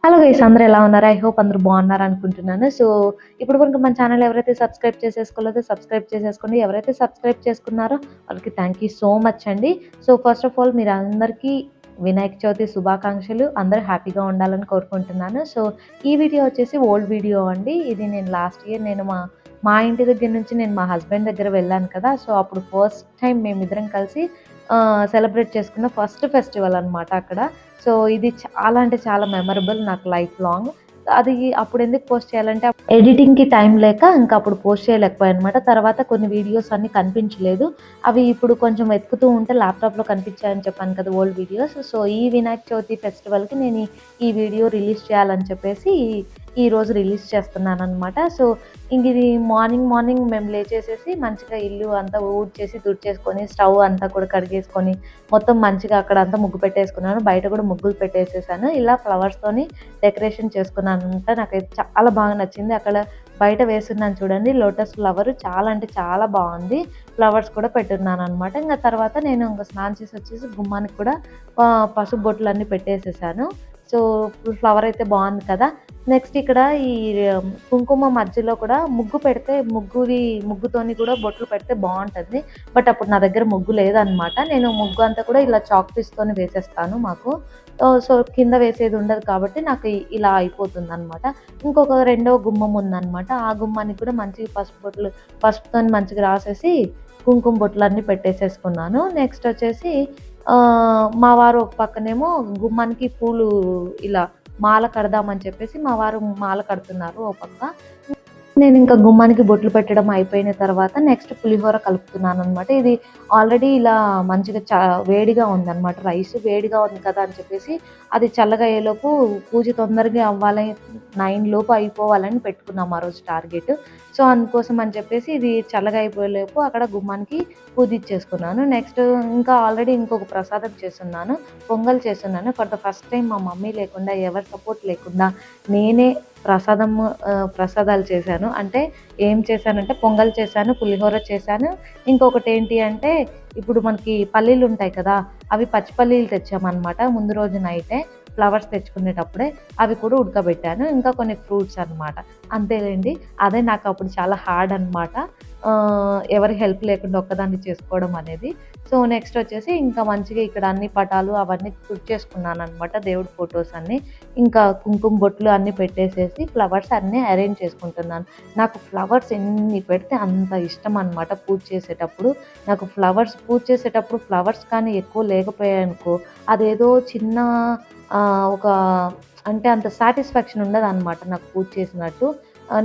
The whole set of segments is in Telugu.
హలో గైస్, అందరూ ఎలా ఉన్నారు? ఐ హోప్ అందరూ బాగున్నారు అనుకుంటున్నాను. సో, ఇప్పుడు వరకు మన ఛానల్ ఎవరైతే సబ్స్క్రైబ్ చేసేసుకోలేదో సబ్స్క్రైబ్ చేసేసుకోండి. ఎవరైతే సబ్స్క్రైబ్ చేసుకున్నారో వాళ్ళకి థ్యాంక్ యూ సో మచ్ అండి. సో, ఫస్ట్ ఆఫ్ ఆల్ మీరందరికీ వినాయక చవితి శుభాకాంక్షలు. అందరూ హ్యాపీగా ఉండాలని కోరుకుంటున్నాను. సో, ఈ వీడియో వచ్చేసి ఓల్డ్ వీడియో అండి. ఇది నేను లాస్ట్ ఇయర్ మా మా ఇంటి దగ్గర నుంచి నేను మా హస్బెండ్ దగ్గర వెళ్ళాను కదా! సో, అప్పుడు ఫస్ట్ టైం మేమిద్దరం కలిసి సెలబ్రేట్ చేసుకున్న ఫస్ట్ ఫెస్టివల్ అనమాట అక్కడ. సో, ఇది చాలా అంటే చాలా మెమరబుల్ నాకు లైఫ్ లాంగ్. అది అప్పుడు ఎందుకు పోస్ట్ చేయాలంటే ఎడిటింగ్‌కి టైం లేక ఇంకా అప్పుడు పోస్ట్ చేయలేకపోయానన్నమాట. తర్వాత కొన్ని వీడియోస్ అన్నీ కనిపించలేదు. అవి ఇప్పుడు కొంచెం వెతుకుతూ ఉంటే ల్యాప్‌టాప్‌లో కనిపించాయని చెప్పాను కదా! Old videos. సో, ఈ వినాయక చవితి ఫెస్టివల్‌కి నేను ఈ వీడియో రిలీజ్ చేయాలని చెప్పేసి ఈరోజు రిలీజ్ చేస్తున్నానన్నమాట. సో, ఇది మార్నింగ్ మేము లేచేసేసి మంచిగా ఇల్లు అంతా ఊడ్చేసి, తుడిచేసుకొని, స్టవ్ అంతా కూడా కడిగేసుకొని, మొత్తం మంచిగా అక్కడంతా ముగ్గు పెట్టేసుకున్నాను. బయట కూడా ముగ్గులు పెట్టేసేసాను. ఇలా ఫ్లవర్స్‌తోని డెకరేషన్ చేసుకున్నానంట. నాకైతే చాలా బాగా నచ్చింది. అక్కడ బయట వేసున్నాను చూడండి లోటస్ ఫ్లవర్, చాలా అంటే చాలా బాగుంది. ఫ్లవర్స్ కూడా పెట్టున్నాననమాట. ఇంక తర్వాత నేను స్నానం చేసి వచ్చేసి గుమ్మానికి కూడా పసుపు బొట్లన్నీ పెట్టేసేసాను. సో, ఫ్లవర్ అయితే బాగుంది కదా! నెక్స్ట్ ఇక్కడ ఈ కుంకుమ మధ్యలో కూడా ముగ్గు పెడితే ముగ్గుతోని కూడా బొట్లు పెడితే బాగుంటుంది. బట్ అప్పుడు నా దగ్గర ముగ్గు లేదనమాట. నేను ముగ్గు అంతా కూడా ఇలా చాక్ పీస్‌తోని వేసేస్తాను మాకు. సో, కింద వేసేది ఉండదు కాబట్టి నాకు ఇలా అయిపోతుందనమాట. ఇంకొక రెండో గుమ్మం ఉందనమాట. ఆ గుమ్మానికి కూడా మంచిగా పసుపుతోని మంచిగా రాసేసి కుంకుమ బొట్లన్నీ పెట్టేసేసుకున్నాను. నెక్స్ట్ వచ్చేసి మా వారు ఒక పక్కనేమో గుమ్మానికి పూలు ఇలా మాల కడదామని చెప్పేసి మా వారు మాల కడుతున్నారు ఓ పక్క. నేనింకా గుమ్మానికి బొట్లు పెట్టడం అయిపోయిన తర్వాత నెక్స్ట్ పులిహోర కలుపుతున్నాననమాట. ఇది ఆల్రెడీ ఇలా మంచిగా వేడిగా ఉందనమాట. రైస్ వేడిగా ఉంది కదా అని చెప్పేసి అది చల్లగా అయ్యేలోపు పూజ తొందరగా అవ్వాలి, 9 లోపు అయిపోవాలని పెట్టుకున్నాం ఆ రోజు టార్గెట్. సో, అందుకోసం అని చెప్పేసి ఇది చల్లగా అయిపోయేలోపు అక్కడ గుమ్మానికి పూజిచ్చేసుకున్నాను. నెక్స్ట్ ఇంకా ఆల్రెడీ ఇంకొక ప్రసాదం చేసున్నాను. పొంగల్ చేసున్నాను. ఫర్ ద ఫస్ట్ టైం మా మమ్మీ లేకుండా, ఎవరి సపోర్ట్ లేకుండా నేనే ప్రసాదాలు చేశాను. అంటే ఏం చేశానంటే పొంగల్ చేశాను, పులిహోర చేశాను. ఇంకొకటి ఏంటి అంటే ఇప్పుడు మనకి పల్లీలు ఉంటాయి కదా! అవి పచ్చి పల్లీలు తెచ్చామనమాట. ముందు రోజు నైటే ఫ్లవర్స్ తెచ్చుకునేటప్పుడే అవి కూడా ఉడకబెట్టాను. ఇంకా కొన్ని ఫ్రూట్స్ అనమాట. అంతేలెండి. అదే నాకు అప్పుడు చాలా హార్డ్ అనమాట. ఎవరి హెల్ప్ లేకుండా ఒక్కదాన్ని చేసుకోవడం అనేది. సో, నెక్స్ట్ వచ్చేసి ఇంకా మంచిగా ఇక్కడ అన్ని పటాలు అవన్నీ తుడిచేసుకున్నాననమాట. దేవుడి ఫోటోస్ అన్నీ. ఇంకా కుంకుమ బొట్లు అన్నీ పెట్టేసేసి ఫ్లవర్స్ అన్నీ అరేంజ్ చేసుకుంటున్నాను. నాకు ఫ్లవర్స్ ఎన్ని పెడితే అంత ఇష్టం అనమాట పూజ చేసేటప్పుడు. నాకు పూజ చేసేటప్పుడు ఫ్లవర్స్ కానీ ఎక్కువ లేకపోయాయనుకో అదేదో చిన్న ఒక అంటే అంత సాటిస్ఫాక్షన్ ఉండదనమాట నాకు పూజ చేసినట్టు.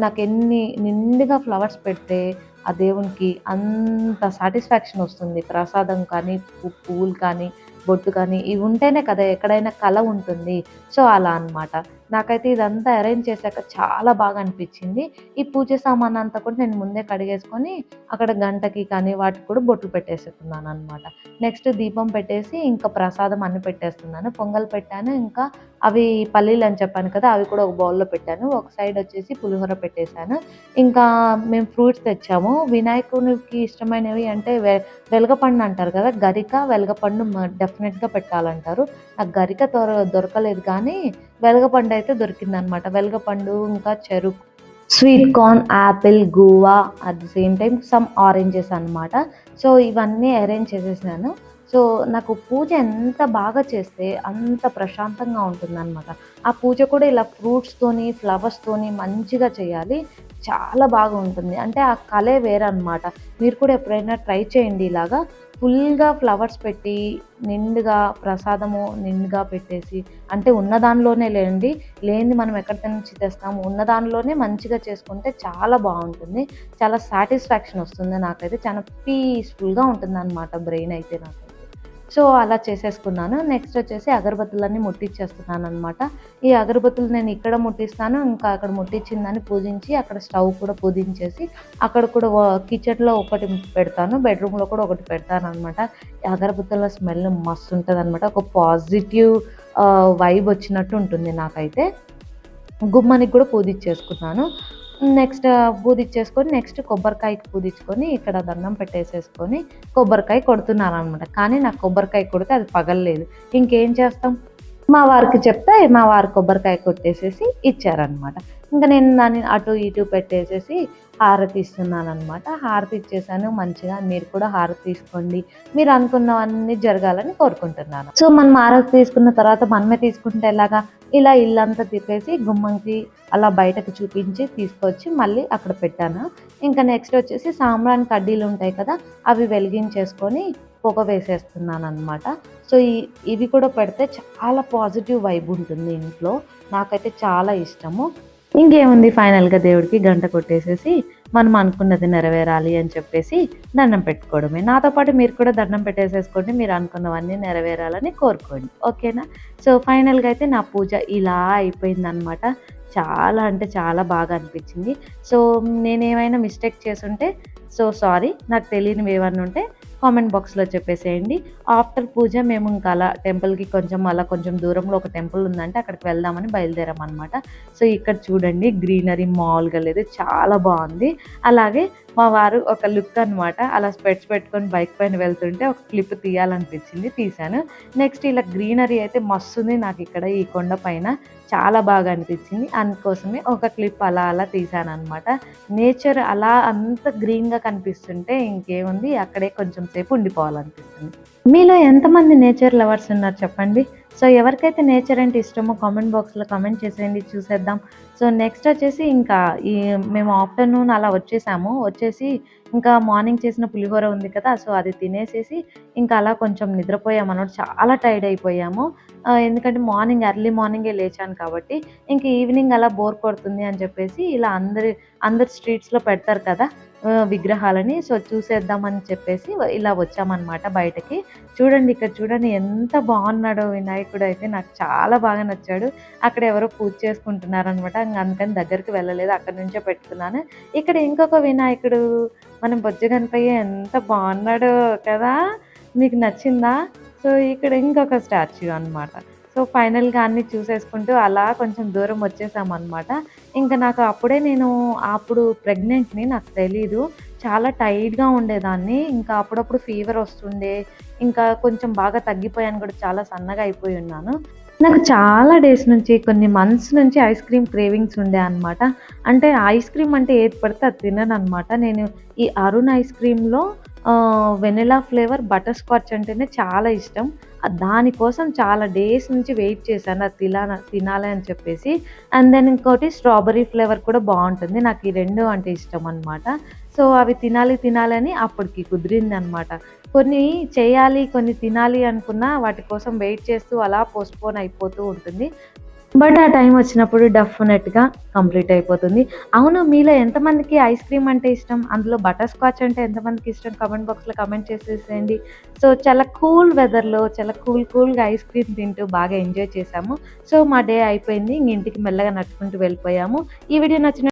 నాకెన్ని నిండుగా ఫ్లవర్స్ పెడితే ఆ దేవునికి అంత సాటిస్ఫాక్షన్ వస్తుంది. ప్రసాదం కానీ, పువ్వులు కానీ, బొట్టు కానీ ఇవి ఉంటేనే కదా ఎక్కడైనా కళ ఉంటుంది. సో, అలా అనమాట. నాకైతే ఇదంతా అరేంజ్ చేశాక చాలా బాగా అనిపించింది. ఈ పూజ సామానంతా కూడా నేను ముందే కడిగేసుకొని అక్కడ గంటకి కానీ వాటికి కూడా బొట్లు పెట్టేసుకున్నాననమాట. నెక్స్ట్ దీపం పెట్టేసి ఇంకా ప్రసాదం అన్నీ పెట్టేస్తున్నాను. పొంగల్ పెట్టాను. ఇంకా అవి పల్లీలని చెప్పాను కదా! అవి కూడా ఒక బౌల్‌లో పెట్టాను. ఒక సైడ్ వచ్చేసి పులిహోర పెట్టేశాను. ఇంకా మేము ఫ్రూట్స్ తెచ్చాము. వినాయకునికి ఇష్టమైనవి అంటే వెలగపండు అంటారు కదా! గరిక, వెలగపండు డెఫినెట్‌గా పెట్టాలంటారు. నాకు గరిక దొరకలేదు కానీ వెలగపండు అయితే దొరికిందనమాట. వెలగపండు ఇంకా చెరుకు, sweet corn, Apple, guava at the same time some oranges అనమాట. సో, ఇవన్నీ అరేంజ్ చేసేసాను. సో, నాకు పూజ ఎంత బాగా చేస్తే అంత ప్రశాంతంగా ఉంటుందనమాట. ఆ పూజ కూడా ఇలా ఫ్రూట్స్‌తోని, ఫ్లవర్స్‌తోని మంచిగా చేయాలి. చాలా బాగా ఉంటుంది. అంటే ఆ కళే వేరనమాట. మీరు కూడా ఎప్పుడైనా ట్రై చేయండి ఇలాగా. ఫుల్‌గా ఫ్లవర్స్ పెట్టి, నిండుగా ప్రసాదము నిండుగా పెట్టేసి అంటే ఉన్న దానిలోనే లేండి. లేనిది మనం ఎక్కడి నుంచి తెస్తాము. ఉన్న దానిలోనే మంచిగా చేసుకుంటే చాలా బావుంటుంది. చాలా సాటిస్ఫాక్షన్ వస్తుంది నాకైతే. చాలా పీస్‌ఫుల్‌గా ఉంటుందనమాట బ్రెయిన్ అయితే నాకైతే. సో, అలా చేసేసుకున్నాను. నెక్స్ట్ వచ్చేసి అగరబత్తులన్నీ ముట్టిచ్చేస్తున్నాననమాట. ఈ అగరబత్తులు నేను ఇక్కడ ముట్టిస్తాను. ఇంకా అక్కడ ముట్టిచ్చిందాన్ని పూజించి అక్కడ స్టవ్ కూడా పూజించేసి అక్కడ కూడా కిచెన్‌లో ఒకటి పెడతాను. బెడ్‌రూమ్‌లో కూడా ఒకటి పెడతాననమాట. అగరబత్తుల స్మెల్ మస్తుంటదనమాట. ఒక పాజిటివ్ వైబ్ వచ్చినట్టు ఉంటుంది నాకైతే. గుమ్మానికి కూడా పూజిచ్చేసుకున్నాను. నెక్స్ట్ పూజిచ్చేసుకొని నెక్స్ట్ కొబ్బరికాయకి పూజించుకొని ఇక్కడ దండం పెట్టేసేసుకొని కొబ్బరికాయ కొడుతున్నాననమాట. కానీ నాకు కొబ్బరికాయ కొడితే అది పగలలేదు. ఇంకేం చేస్తాం? మా వారికి చెప్తే మా వారు కొబ్బరికాయ కొట్టేసేసి ఇచ్చారనమాట. ఇంక నేను దాన్ని అటు ఇటు పెట్టేసేసి హారతి ఇస్తున్నాననమాట. హారతి ఇచ్చేసాను మంచిగా. మీరు కూడా హారతి తీసుకోండి. మీరు అనుకున్నవన్నీ జరగాలని కోరుకుంటున్నాను. సో, మనం హారతి తీసుకున్న తర్వాత మనమే తీసుకుంటే ఎలాగా? ఇలా ఇల్లంతా తిప్పేసి గుమ్మంకి అలా బయటకు చూపించి తీసుకొచ్చి మళ్ళీ అక్కడ పెట్టాను. ఇంకా నెక్స్ట్ వచ్చేసి సాంబ్రాణి కడ్డీలుంటాయి కదా! అవి వెలిగించేసుకొని పొగ వేసేస్తున్నాననమాట. సో, ఇవి కూడా పెడితే చాలా పాజిటివ్ వైబ్ ఉంటుంది ఇంట్లో. నాకైతే చాలా ఇష్టము. ఇంకేముంది ఫైనల్‌గా దేవుడికి గంట కొట్టేసేసి మనం అనుకున్నది నెరవేరాలి అని చెప్పేసి దండం పెట్టుకోవడమే. నాతో పాటు మీరు కూడా దండం పెట్టేసేసుకోండి. మీరు అనుకున్నవన్నీ నెరవేరాలని కోరుకోండి. ఓకేనా? సో, ఫైనల్‌గా అయితే నా పూజ ఇలా అయిపోయిందనమాట. చాలా అంటే చాలా బాగా అనిపించింది. సో, నేనేమైనా మిస్టేక్ చేసుంటే సారీ. నాకు తెలియనివి ఏమన్నా ఉంటే కామెంట్ బాక్స్‌లో చెప్పేసేయండి. ఆఫ్టర్ పూజ మేము ఇంకా అలా టెంపుల్‌కి కొంచెం దూరంలో ఒక టెంపుల్ ఉందంటే అక్కడికి వెళ్దామని బయలుదేరామనమాట. సో, ఇక్కడ చూడండి గ్రీనరీ మామూలుగా లేదు. చాలా బావుంది. అలాగే మా వారు ఒక లుక్ అనమాట. అలా స్పెట్స్ పెట్టుకొని బైక్ పైన వెళ్తుంటే ఒక క్లిప్ తీయాలనిపించింది తీశాను. నెక్స్ట్ ఇలా గ్రీనరీ అయితే మస్తుంది నాకిక్కడ ఈ కొండ పైన. చాలా బాగా అనిపించింది. అందుకోసమే ఒక క్లిప్ అలా అలా తీశాననమాట. నేచర్ అలా అంత గ్రీన్‌గా కనిపిస్తుంటే ఇంకేముంది అక్కడే కొంచెం సేపు ఉండిపోవాలనిపిస్తుంది. మీలో ఎంతమంది నేచర్ లవర్స్ ఉన్నారు చెప్పండి? సో, ఎవరికైతే నేచర్ అంటే ఇష్టమో కామెంట్ బాక్స్‌లో కామెంట్ చేసేయండి చూసేద్దాం. సో, నెక్స్ట్ వచ్చేసి ఇంకా ఈ మేము ఆఫ్టర్‌నూన్ అలా వచ్చేసాము. వచ్చేసి ఇంకా మార్నింగ్ చేసిన పులిహోర ఉంది కదా! సో, అది తినేసేసి ఇంకా అలా కొంచెం నిద్రపోయామన్నమాట. చాలా టైర్డ్ అయిపోయాము. ఎందుకంటే ఎర్లీ మార్నింగే లేచాను కాబట్టి, ఇంక ఈవినింగ్ అలా బోర్ కొడుతుంది అని చెప్పేసి ఇలా అందరు స్ట్రీట్స్‌లో పెడతారు కదా! విగ్రహాలని. సో, చూసేద్దామని చెప్పేసి ఇలా వచ్చామన్నమాట బయటకి. చూడండి ఇక్కడ చూడండి ఎంత బాగున్నాడో వినాయకుడైతే నాకు చాలా బాగా నచ్చాడు. అక్కడ ఎవరో పూజ చేసుకుంటున్నారనమాట. అందుకని దగ్గరికి వెళ్ళలేదు. అక్కడి నుంచే పెట్టుకున్నాను. ఇక్కడ ఇంకొక వినాయకుడు మన బొజ్జ గణపయ్య ఎంత బాగున్నాడో కదా! మీకు నచ్చిందా? సో, ఇక్కడ ఇంకొక స్టాచ్యూ అనమాట. సో, ఫైనల్‌గా అన్నీ చూసేసుకుంటూ అలా కొంచెం దూరం వచ్చేసామనమాట. ఇంకా నాకు అప్పుడు ప్రెగ్నెంట్‌ని నాకు తెలీదు. చాలా టైర్డ్‌గా ఉండేదాన్ని. ఇంకా అప్పుడప్పుడు ఫీవర్ వస్తుండే. ఇంకా కొంచెం బాగా తగ్గిపోయాను కూడా. చాలా సన్నగా అయిపోయి ఉన్నాను. నాకు చాలా డేస్ నుంచి కొన్ని మంత్స్ నుంచి ఐస్ క్రీమ్ క్రేవింగ్స్ ఉండే అనమాట. అంటే ఐస్ క్రీమ్ అంటే ఏది పడితే అది తినననమాట. నేను ఈ అరుణ్ ఐస్ క్రీమ్‌లో వెనిల్లా ఫ్లేవర్ బటర్ స్కాచ్ అంటేనే చాలా ఇష్టం. దానికోసం చాలా డేస్ నుంచి వెయిట్ చేశాను. అది తినాలి అని చెప్పేసి. అండ్ దెన్ ఇంకోటి స్ట్రాబెర్రీ ఫ్లేవర్ కూడా బావుంటుంది. నాకు ఈ 2 అంటే ఇష్టం అనమాట. సో, అవి తినాలి అని అప్పటికి కుదిరిందనమాట. కొన్ని చేయాలి, కొన్ని తినాలి అనుకున్నా వాటి కోసం వెయిట్ చేస్తూ అలా పోస్ట్‌పోన్ అయిపోతూ ఉంటుంది. బట్ ఆ టైం వచ్చినప్పుడు డెఫినెట్‌గా కంప్లీట్ అయిపోతుంది. అవును, మీలో ఎంతమందికి ఐస్ క్రీమ్ అంటే ఇష్టం? అందులో బటర్ స్కాచ్ అంటే ఎంతమందికి ఇష్టం? కామెంట్ బాక్స్‌లో కామెంట్ చేసేసేయండి. సో, చాలా కూల్ వెదర్‌లో చాలా కూల్‌గా ఐస్ క్రీమ్ తింటూ బాగా ఎంజాయ్ చేశాము. సో, మా డే అయిపోయింది. ఇంక ఇంటికి మెల్లగా నడుచుకుంటూ వెళ్ళిపోయాము. ఈ వీడియో నచ్చిన